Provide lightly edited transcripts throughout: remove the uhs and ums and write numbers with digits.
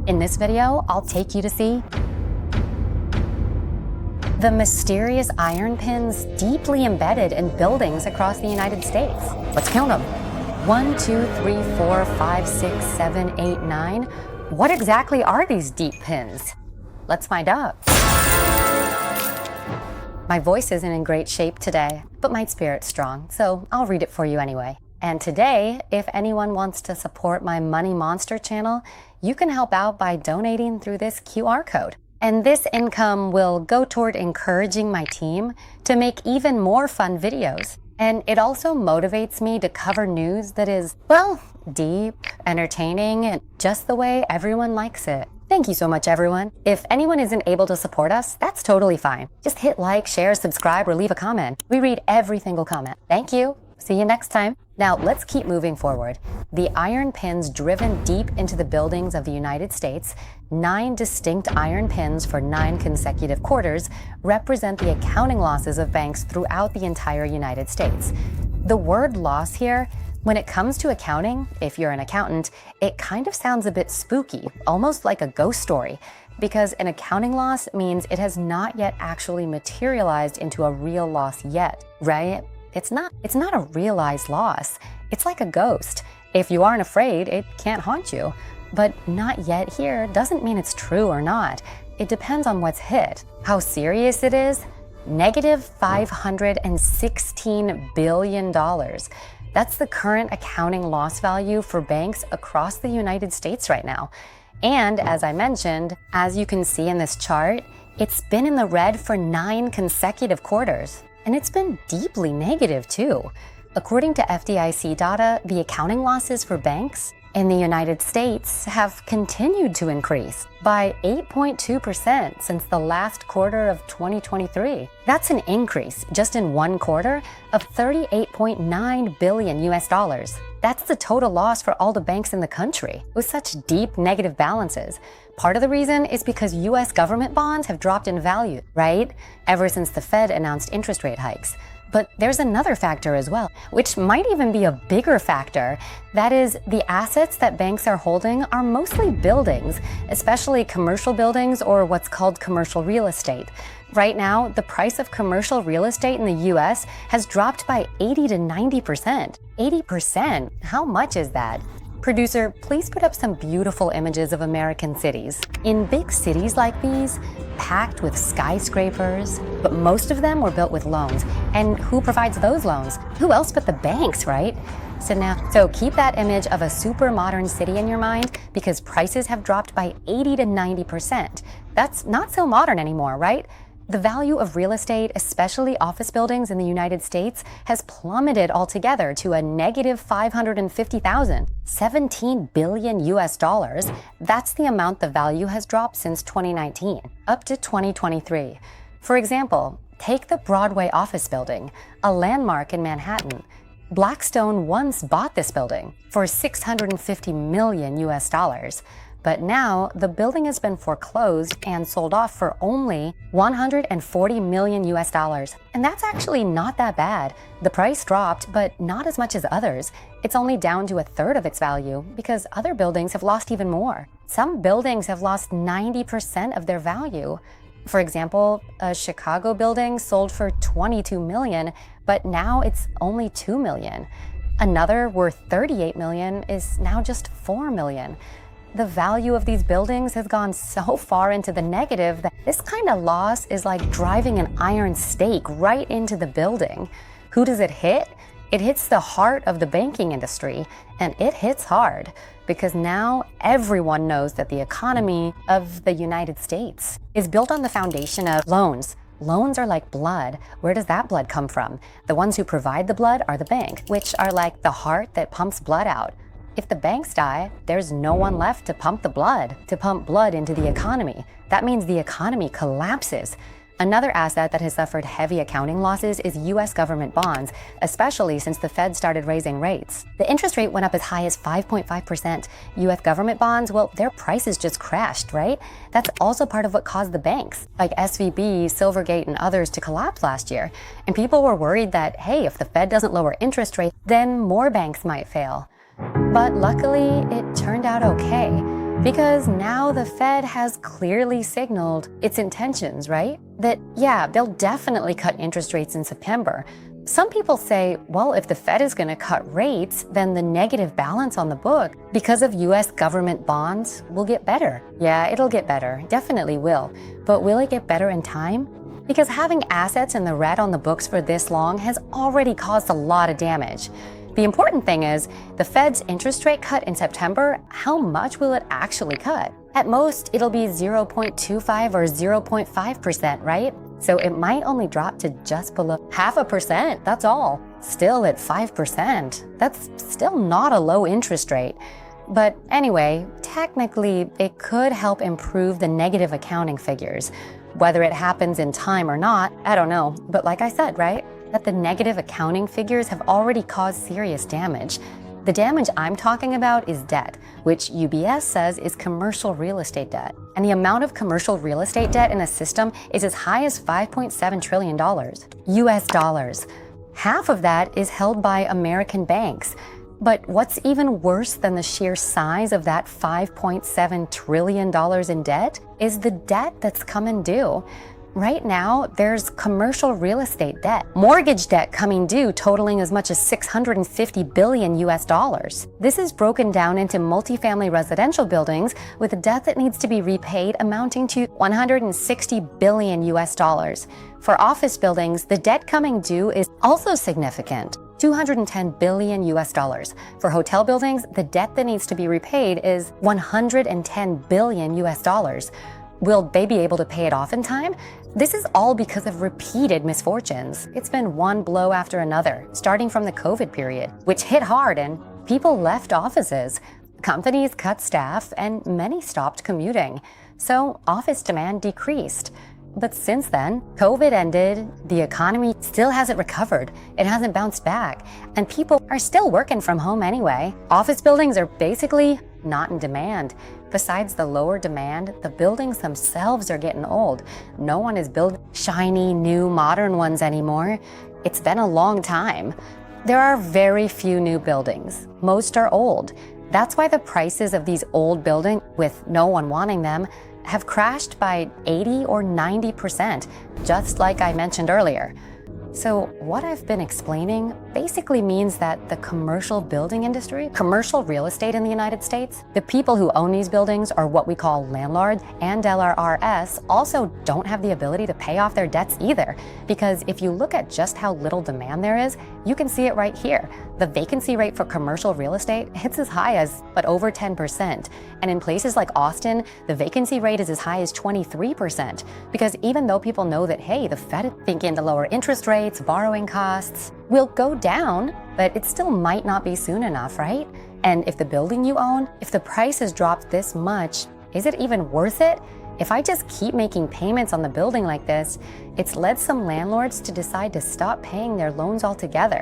In this video, I'll take you to see the mysterious iron pins deeply embedded in buildings across the United States. Let's count them. 1, 2, 3, 4, 5, 6, 7, 8, 9. What exactly are these deep pins? Let's find out. My voice isn't in great shape today, but my spirit's strong, so I'll read it for you anyway. And today, if anyone wants to support my Money Monster channel, you can help out by donating through this QR code. And this income will go toward encouraging my team to make even more fun videos. And it also motivates me to cover news that is, well, deep, entertaining, and just the way everyone likes it. Thank you so much, everyone. If anyone isn't able to support us, that's totally fine. Just hit like, share, subscribe, or leave a comment. We read every single comment. Thank you. See you next time. Now, let's keep moving forward. The iron pins driven deep into the buildings of the United States, 9 distinct iron pins for 9 consecutive quarters, represent the accounting losses of banks throughout the entire United States. The word loss here, when it comes to accounting, if you're an accountant, it kind of sounds a bit spooky, almost like a ghost story, because an accounting loss means it has not yet actually materialized into a real loss yet, right? It's not a realized loss. It's like a ghost. If you aren't afraid, it can't haunt you. But not yet here doesn't mean it's true or not. It depends on what's hit. How serious it is? Negative $516 billion. That's the current accounting loss value for banks across the United States right now. And as I mentioned, as you can see in this chart, it's been in the red for 9 consecutive quarters. And it's been deeply negative too. According to FDIC data, the accounting losses for banks in the United States have continued to increase by 8.2% since the last quarter of 2023. That's an increase just in one quarter of $38.9 billion US dollars. That's the total loss for all the banks in the country with such deep negative balances. Part of the reason is because US government bonds have dropped in value, right? Ever since the Fed announced interest rate hikes. But there's another factor as well, which might even be a bigger factor. That is, the assets that banks are holding are mostly buildings, especially commercial buildings or what's called commercial real estate. Right now, the price of commercial real estate in the US has dropped by 80 to 90%. 80%? How much is that? Producer, please put up some beautiful images of American cities. In big cities like these, packed with skyscrapers, but most of them were built with loans. And who provides those loans? Who else but the banks, right? So keep that image of a super modern city in your mind because prices have dropped by 80 to 90%. That's not so modern anymore, right? The value of real estate, especially office buildings in the United States, has plummeted altogether to a negative 550,000, 17 billion US dollars. That's the amount the value has dropped since 2019, up to 2023. For example, take the Broadway office building, a landmark in Manhattan. Blackstone once bought this building for 650 million US dollars. But now the building has been foreclosed and sold off for only 140 million US dollars. And that's actually not that bad. The price dropped, but not as much as others. It's only down to a third of its value because other buildings have lost even more. Some buildings have lost 90% of their value. For example, a Chicago building sold for 22 million, but now it's only 2 million. Another worth 38 million is now just 4 million. The value of these buildings has gone so far into the negative that this kind of loss is like driving an iron stake right into the building. Who does it hit? It hits the heart of the banking industry, and it hits hard because now everyone knows that the economy of the United States is built on the foundation of loans. Loans are like blood. Where does that blood come from? The ones who provide the blood are the bank, which are like the heart that pumps blood out. If the banks die, there's no one left to pump blood into the economy. That means the economy collapses. Another asset that has suffered heavy accounting losses is US government bonds, especially since the Fed started raising rates. The interest rate went up as high as 5.5%. US government bonds, well, their prices just crashed, right? That's also part of what caused the banks, like SVB, Silvergate, and others to collapse last year. And people were worried that, hey, if the Fed doesn't lower interest rates, then more banks might fail. But luckily, it turned out okay. Because now the Fed has clearly signaled its intentions, right? That, yeah, they'll definitely cut interest rates in September. Some people say, well, if the Fed is going to cut rates, then the negative balance on the book because of US government bonds will get better. Yeah, it'll get better. Definitely will. But will it get better in time? Because having assets in the red on the books for this long has already caused a lot of damage. The important thing is, the Fed's interest rate cut in September, how much will it actually cut? At most, it'll be 0.25 or 0.5%, right? So it might only drop to just below 0.5%, that's all. Still at 5%, that's still not a low interest rate. But anyway, technically, it could help improve the negative accounting figures. Whether it happens in time or not, I don't know. But like I said, right? That the negative accounting figures have already caused serious damage. The damage I'm talking about is debt, which UBS says is commercial real estate debt. And the amount of commercial real estate debt in the system is as high as $5.7 trillion US dollars. Half of that is held by American banks. But what's even worse than the sheer size of that $5.7 trillion in debt is the debt that's coming due. Right now, there's commercial real estate debt, mortgage debt coming due totaling as much as $650 billion US dollars. This is broken down into multifamily residential buildings with a debt that needs to be repaid amounting to $160 billion US dollars. For office buildings, the debt coming due is also significant. $210 billion US dollars. For hotel buildings, the debt that needs to be repaid is $110 billion US dollars. Will they be able to pay it off in time? This is all because of repeated misfortunes. It's been one blow after another, starting from the COVID period, which hit hard and people left offices. Companies cut staff and many stopped commuting. So office demand decreased. But since then, COVID ended, the economy still hasn't recovered, it hasn't bounced back, and people are still working from home anyway. Office buildings are basically not in demand. Besides the lower demand, the buildings themselves are getting old. No one is building shiny, new, modern ones anymore. It's been a long time. There are very few new buildings. Most are old. That's why the prices of these old buildings, with no one wanting them, have crashed by 80 or 90%, just like I mentioned earlier. So what I've been explaining basically means that the commercial building industry, commercial real estate in the United States, the people who own these buildings are what we call landlords, and LRRS also don't have the ability to pay off their debts either. Because if you look at just how little demand there is, you can see it right here. The vacancy rate for commercial real estate hits as high as over 10%. And in places like Austin, the vacancy rate is as high as 23%. Because even though people know that, hey, the Fed is thinking to lower interest rates, borrowing costs will go down, but it still might not be soon enough, right? And if the building you own, if the price has dropped this much, is it even worth it? If I just keep making payments on the building like this, it's led some landlords to decide to stop paying their loans altogether.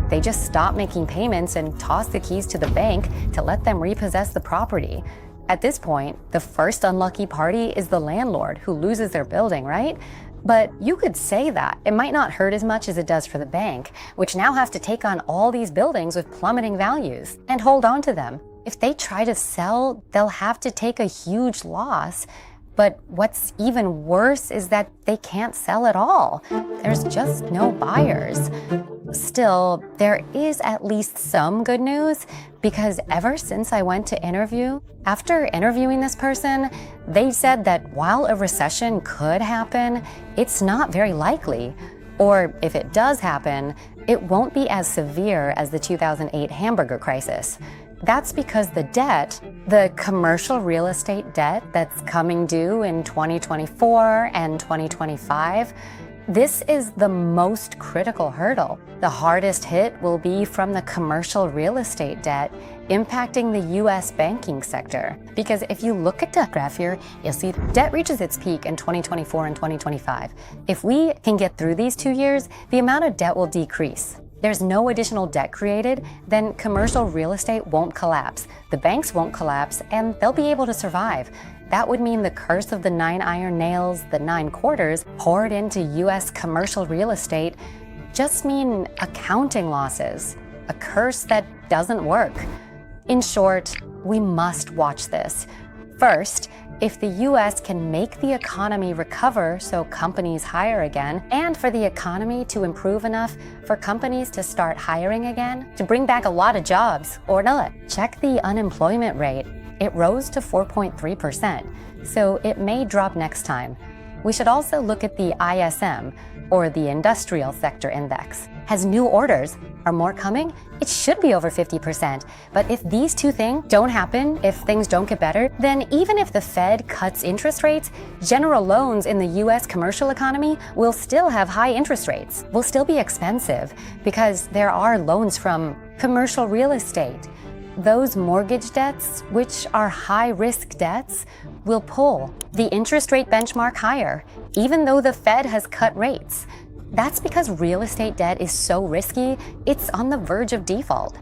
They just stop making payments and toss the keys to the bank to let them repossess the property. At this point, the first unlucky party is the landlord who loses their building, right? But you could say that. It might not hurt as much as it does for the bank, which now has to take on all these buildings with plummeting values and hold on to them. If they try to sell, they'll have to take a huge loss. But what's even worse is that they can't sell at all. There's just no buyers. Still, there is at least some good news, because ever since I went to interview, after interviewing this person, they said that while a recession could happen, it's not very likely. Or if it does happen, it won't be as severe as the 2008 hamburger crisis. That's because the debt, the commercial real estate debt that's coming due in 2024 and 2025, this is the most critical hurdle. The hardest hit will be from the commercial real estate debt impacting the US banking sector. Because if you look at the graph here, you'll see debt reaches its peak in 2024 and 2025. If we can get through these 2 years, the amount of debt will decrease. There's no additional debt created, then commercial real estate won't collapse, the banks won't collapse, and they'll be able to survive. That would mean the curse of the 9 iron nails, the 9 quarters, poured into US commercial real estate just mean accounting losses, a curse that doesn't work. In short, we must watch this. First, if the US can make the economy recover so companies hire again, and for the economy to improve enough for companies to start hiring again, to bring back a lot of jobs, or not. Check the unemployment rate. It rose to 4.3%, so it may drop next time. We should also look at the ISM, or the Industrial Sector Index. Has new orders? Are more coming? It should be over 50%. But if these two things don't happen, if things don't get better, then even if the Fed cuts interest rates, general loans in the US commercial economy will still have high interest rates, will still be expensive, because there are loans from commercial real estate. Those mortgage debts, which are high-risk debts, will pull the interest rate benchmark higher, even though the Fed has cut rates. That's because real estate debt is so risky, it's on the verge of default.